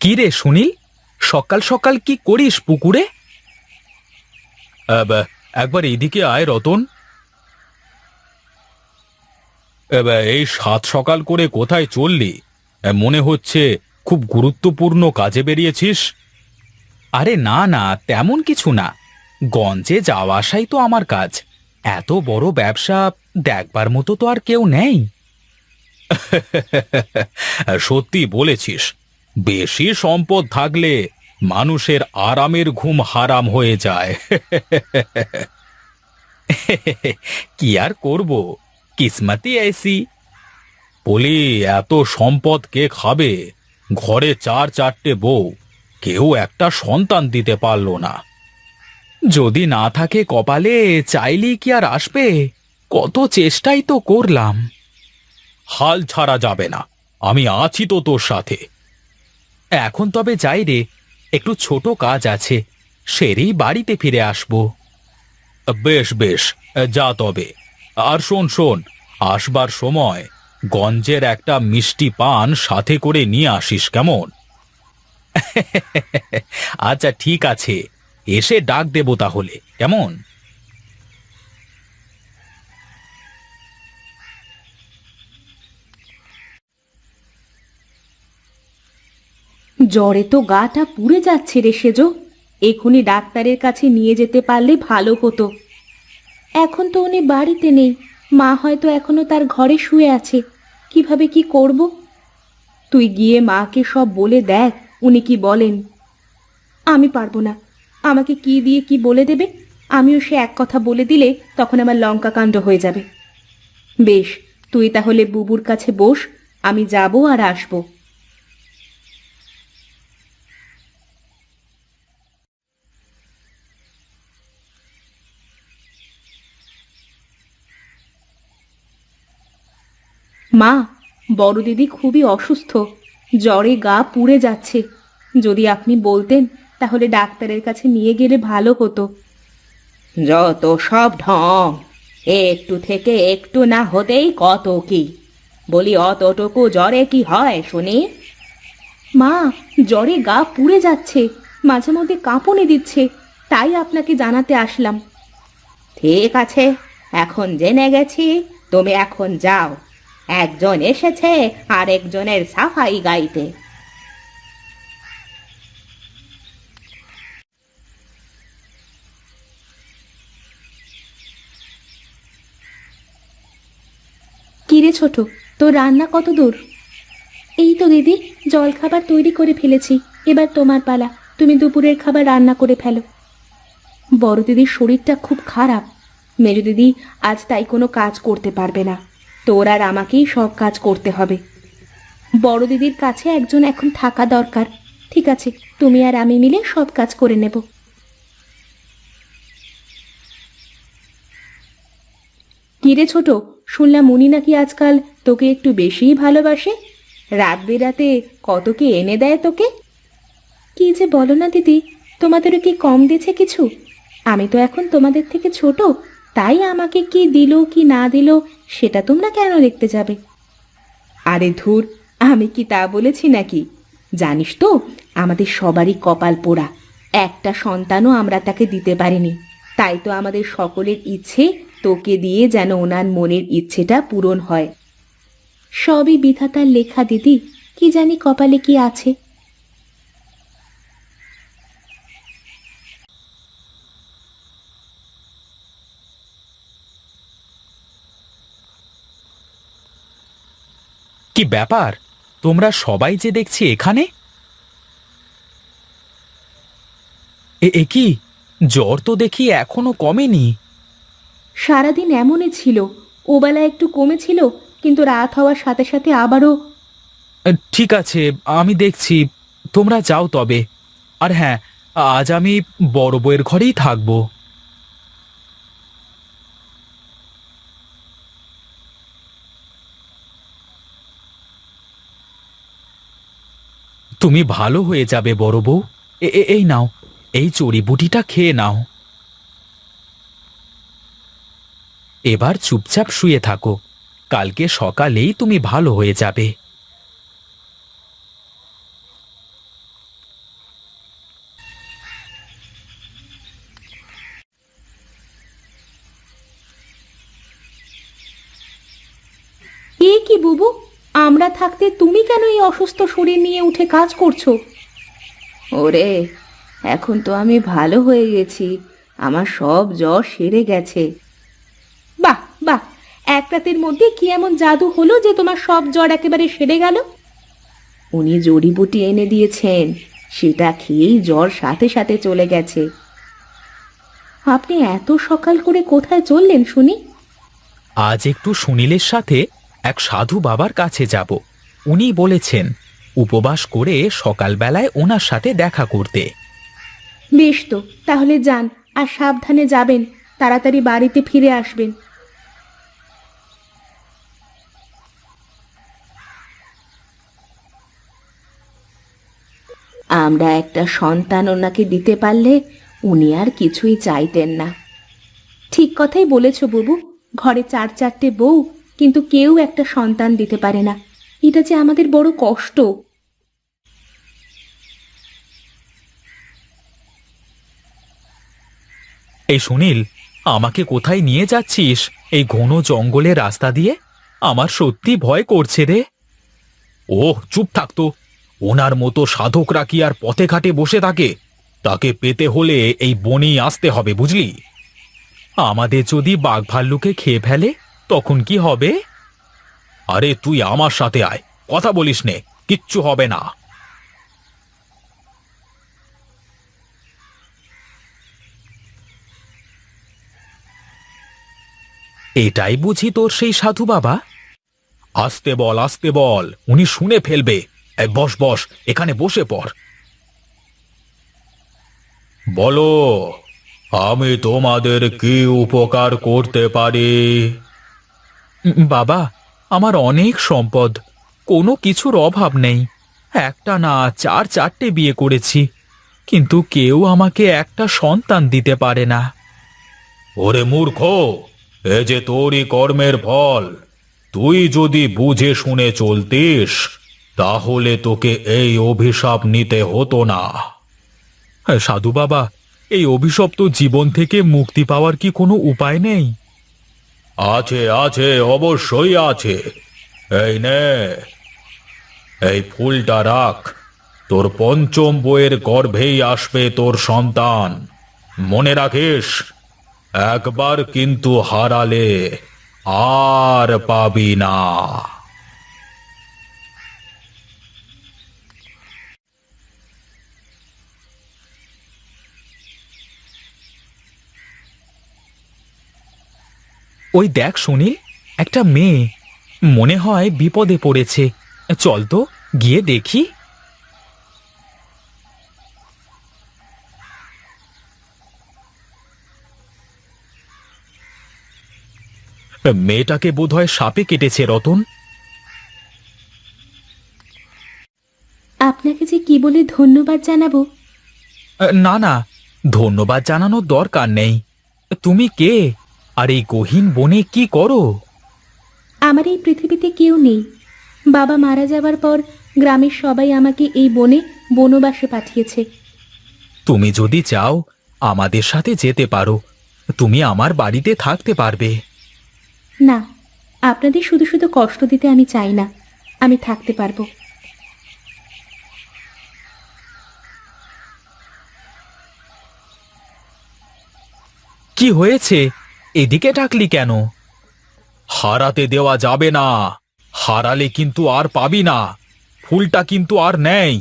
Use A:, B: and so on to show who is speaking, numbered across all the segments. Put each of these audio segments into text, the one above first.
A: কি রে সুনীল, সকাল সকাল কি করিস পুকুরে? একবার এদিকে আয় রতন। এই সাত সকাল করে কোথায় চললি? মনে হচ্ছে খুব গুরুত্বপূর্ণ কাজে বেরিয়েছিস। আরে না না, তেমন কিছু না। গঞ্জে যাওয়া আসাই তো আমার কাজ। এত বড় ব্যবসা দেখবার মতো তো আর কেউ নেই। সত্যি বলেছিস। বেশি সম্পদ থাকলে মানুষের আরামের ঘুম হারাম হয়ে যায়। কি আর করব, কিসমতি ऐसी। বলি, এত সম্পদ কে খাবে? ঘরে চার চারটে বউ, কেউ একটা সন্তান দিতে পারলো না। যদি না থাকে কপালে, চাইলেই কি আর আসবে? কত চেষ্টাই তো করলাম। হাল ছাড়া যাবে না, আমি আছি তো তোর সাথে। এখন তবে যাই রে, একটু ছোট কাজ আছে, সেরেই বাড়িতে ফিরে আসব। বেশ বেশ, যা তবে। আর শোন শোন, আসবার সময় গঞ্জের একটা মিষ্টি পান সাথে করে নিয়ে আসিস, কেমন? আচ্ছা ঠিক আছে, এসে ডাক দেব তাহলে, কেমন?
B: জ্বরে তো গাটা পুড়ে যাচ্ছে রে সেজো। এখুনি ডাক্তারের কাছে নিয়ে যেতে পারলে ভালো হতো। এখন তো উনি বাড়িতে নেই, মা হয়তো এখনো তার ঘরে শুয়ে আছে। কিভাবে কি করব? তুই গিয়ে মাকে সব বলে দেখ, উনি কি বলেন। আমি পারবো না। আমাকে কি দিয়ে কি বলে দেবে? আমিও সে এক কথা বলে দিলে তখন আমার লঙ্কা কাণ্ড হয়ে যাবে। বেশ, তুই তাহলে বুবুর কাছে বস, আমি যাব আর আসবো। মা, বড় দিদি খুবই অসুস্থ, জ্বরে গা পুড়ে যাচ্ছে। যদি আপনি বলতেন তাহলে ডাক্তারের কাছে নিয়ে গেলে ভালো হতো। যত সব ঢং, একটু থেকে একটু না হতেই কত কি। বলি, অতটুকু জ্বরে কি হয় শুনি? মা, জ্বরে গা পুড়ে যাচ্ছে, মাঝে মধ্যে কাঁপুনি দিচ্ছে, তাই আপনাকে জানাতে আসলাম। ঠিক আছে, এখন জেনে গেছি। তুমি এখন যাও, একজন এসেছে আরেকজনের সাফাই গাইতে। কিরে ছোট, তোর রান্না কত দূর? এই তো দিদি, জলখাবার তৈরি করে ফেলেছি, এবার তোমার পালা। তুমি দুপুরের খাবার রান্না করে ফেলো। বড় দিদির শরীরটা খুব খারাপ, মেজো দিদি আজ তাই কোনো কাজ করতে পারবে না। তোর আর আমাকেই সব কাজ করতে হবে। বড় দিদির কাছে একজন এখন থাকা দরকার। ঠিক আছে, তুমি আর আমি মিলে সব কাজ করে নেব। কিরে ছোট, শুনলাম উনি নাকি আজকাল তোকে একটু বেশিই ভালোবাসে। রাত বেরাতে কত কি এনে দেয় তোকে। কি যে বলো না দিদি, তোমাদেরও কি কম দিয়েছে কিছু? আমি তো এখন তোমাদের থেকে ছোট, তাই আমাকে কি দিল কি না দিল সেটা তোমরা কেন দেখতে যাবে? আরে ধুর, আমি কি তা বলেছি নাকি? জানিস তো, আমাদের সবারই কপাল পোড়া, একটা সন্তানও আমরা তাকে দিতে পারিনি। তাই তো আমাদের সকলের ইচ্ছে তোকে দিয়ে যেন ওনার মনের ইচ্ছেটা পূরণ হয়। সবই বিধাতার লেখা দিদি, কি জানি কপালে কি আছে।
A: কি ব্যাপার, তোমরা সবাই যে দেখছি এখানে? এ কি, জ্বর তো দেখি এখনো কমেনি।
B: সারাদিন এমনই ছিল, ওবেলা একটু কমেছিল, কিন্তু রাত হওয়ার সাথে সাথে আবারও।
A: ঠিক আছে, আমি দেখছি। তোমরা যাও তবে। আর হ্যাঁ, আজ আমি বড় বউয়ের ঘরেই থাকবো। তুমি ভালো হয়ে যাবে বড় বউ। এই নাও, এই জড়িবুটিটা খেয়ে নাও। এবার চুপচাপ শুয়ে থাকো, কালকে সকালেই তুমি ভালো হয়ে যাবে।
B: কি বুবু, আমরা থাকতে তুমি কেন এই অসুস্থ শরীর নিয়ে উঠে কাজ করছো? ওরে, এখন তো আমি ভালো হয়ে গেছি, আমার সব জ্বর সেরে গেছে। বাহ বাহ, এক রাতের মধ্যে কি এমন জাদু হলো যে তোমার সব জ্বর একেবারে সেরে গেল? উনি জড়িবুটি এনে দিয়েছেন, সেটা খেয়েই জ্বর সাথে সাথে চলে গেছে। আপনি এত সকাল করে কোথায় চললেন শুনি?
A: আজ একটু সুনীলের সাথে এক সাধু বাবার কাছে যাব। উনি বলেছেন উপবাস করে সকালবেলায় ওনার সাথে দেখা করতে।
B: বেশ তো, তাহলে যান, আর সাবধানে যাবেন, তাড়াতাড়ি বাড়িতে ফিরে আসবেন। আমরা একটা সন্তান ওনাকে দিতে পারলে উনি আর কিছুই চাইতেন না। ঠিক কথাই বলেছ বুবু, ঘরে চার চারটে বউ, কিন্তু কেউ একটা সন্তান দিতে পারে না। এটা যে আমাদের বড় কষ্ট।
A: এই সুনীল, আমাকে কোথায় নিয়ে যাচ্ছিস এই ঘন জঙ্গলের রাস্তা দিয়ে? আমার সত্যি ভয় করছে রে। ওহ, চুপ থাকতো। ওনার মতো সাধকরা কি আর পথে ঘাটে বসে থাকে? তাকে পেতে হলে এই বনেই আসতে হবে, বুঝলি? আমাদের যদি বাঘ ভাল্লুকে খেয়ে ফেলে তখন কি হবে? আরে তুই আমার সাথে আয়, কথা বলিস নে, কিচ্ছু হবে না। এটাই বুঝি তোর সেই সাধু বাবা? আসতে বল, আসতে বল, উনি শুনে ফেলবে। এই বস বস, এখানে বসে পড়। বলো, আমি তোমাদের কি উপকার করতে পারি? বাবা, আমার অনেক সম্পদ, কোনো কিছুর অভাব নেই। একটা না, চার চারটে বিয়ে করেছি, কিন্তু কেউ আমাকে একটা সন্তান দিতে পারে না। ওরে মূর্খ, এ যে তোরই কর্মের ফল। তুই যদি বুঝে শুনে চলতিস তাহলে তোকে এই অভিশাপ নিতে হতো না। সাধু বাবা, এই অভিশপ্ত জীবন থেকে মুক্তি পাওয়ার কি কোনো উপায় নেই? আছে আছে, অবশ্যই আছে। এই নে, এই ফুলটা রাখ। তোর পঞ্চম বইয়ের গর্ভেই আসবে তোর সন্তান। মনে রাখিস, একবার কিন্তু হারালে আর পাবি না। ওই দেখ শুনি, একটা মেয়ে, মনে হয় বিপদে পড়েছে। চল তো গিয়ে দেখি। মেয়েটাকে বোধহয় সাপে কেটেছে রতন।
B: আপনাকে যে কি বলে ধন্যবাদ জানাবো।
A: না না, ধন্যবাদ জানানোর দরকার নেই। তুমি কে, আর এই গহীন বনে কি করো?
B: আমার এই পৃথিবীতে কেউ নেই। বাবা মারা যাবার পর গ্রামের সবাই আমাকে এই বনে বনবাসে পাঠিয়েছে।
A: তুমি যদি চাও আমাদের সাথে যেতে পারো, তুমি আমার বাড়িতে থাকতে পারবে।
B: না, আপনাদের শুধু শুধু কষ্ট দিতে আমি চাই না, আমি থাকতে পারবো।
A: কি হয়েছে, এদিকে ডাকলি কেন? হারাতে দেওয়া যাবে না, হারালে কিন্তু আর পাবি না, ফুলটা কিন্তু আর নেই।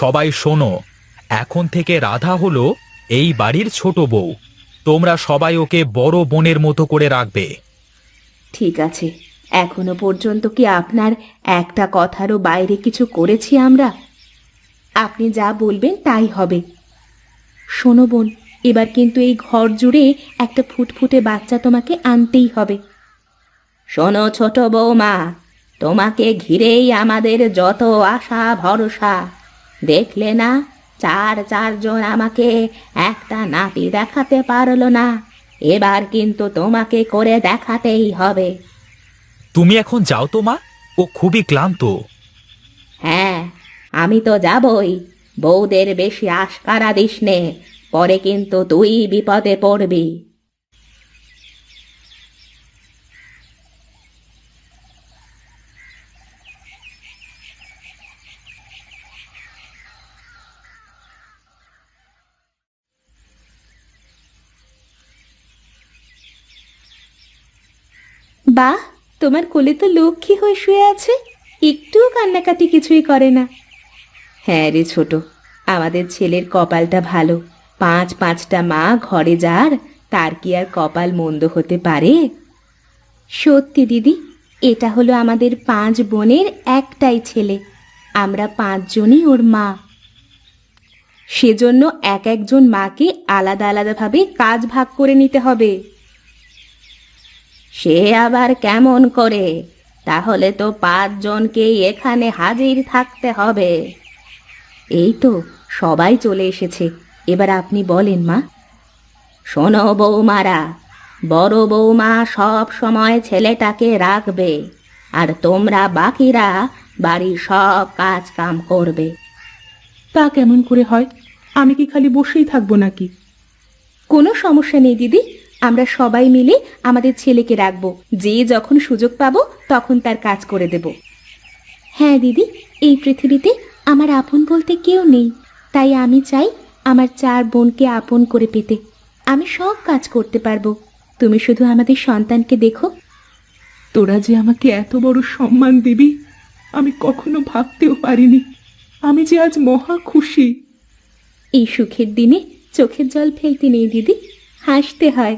A: সবাই শোনো, এখন থেকে রাধা হলো এই বাড়ির ছোট বউ। তোমরা সবাই ওকে বড় বোনের মতো করে রাখবে।
B: ঠিক আছে, এখনো পর্যন্ত কি আপনার একটা কথারও বাইরে কিছু করেছি আমরা? আপনি যা বলবেন তাই হবে। শোনো বোন, এবার কিন্তু এই ঘর জুড়ে একটা ফুটফুটে বাচ্চা তোমাকে আনতেই হবে। শোনো ছোট বৌমা, তোমাকে ঘিরেই আমাদের যত আশা ভরসা। দেখলে না, চারজন আমাকে একটা নাতি দেখাতে পারলো না। এবার কিন্তু তোমাকে করে দেখাতেই হবে।
A: তুমি এখন যাও তো মা, ও খুবই ক্লান্ত।
B: হ্যাঁ, আমি তো যাবই। বউদের বেশি আশকারা দিস নে, পরে কিন্তু তুই বিপদে পড়বি। বাহ, তোমার কোলে তো লক্ষ্মী হয়ে শুয়ে আছে, একটুও কান্নাকাটি কিছুই করে না। হ্যাঁ রে ছোট, আমাদের ছেলের কপালটা ভালো। পাঁচটা মা ঘরে যার, তার কি আর কপাল মন্দ হতে পারে? সত্যি দিদি, এটা হলো আমাদের 5 বোনের একটাই ছেলে। আমরা 5 জনই ওর মা। সেজন্য একজন মাকে আলাদা আলাদাভাবে কাজ ভাগ করে নিতে হবে। সে আবার কেমন করে? তাহলে তো 5 জনকেই এখানে হাজির থাকতে হবে। এই তো সবাই চলে এসেছে, এবার আপনি বলেন মা। শোনো বৌমারা, বড় বৌমা সব সময় ছেলেটাকে রাখবে, আর তোমরা বাকিরা বাড়ির সব কাজ কাম করবে। তা কেমন করে হয়? আমি কি খালি বসেই থাকবো নাকি? কোনো সমস্যা নেই দিদি, আমরা সবাই মিলে আমাদের ছেলেকে রাখবো। যে যখন সুযোগ পাবো তখন তার কাজ করে দেব। হ্যাঁ দিদি, এই পৃথিবীতে আমার আপন বলতে কেউ নেই, তাই আমি চাই আমার 4 বোনকে আপন করে পেতে। আমি সব কাজ করতে পারবো, তুমি শুধু আমাদের সন্তানকে দেখো।
C: তোরা যে আমাকে এত বড় সম্মান দিবি আমি কখনো ভাবতেও পারিনি। আমি যে আজ মহা খুশি।
B: এই সুখের দিনে চোখের জল ফেলতে নেই দিদি, হাসতে হয়।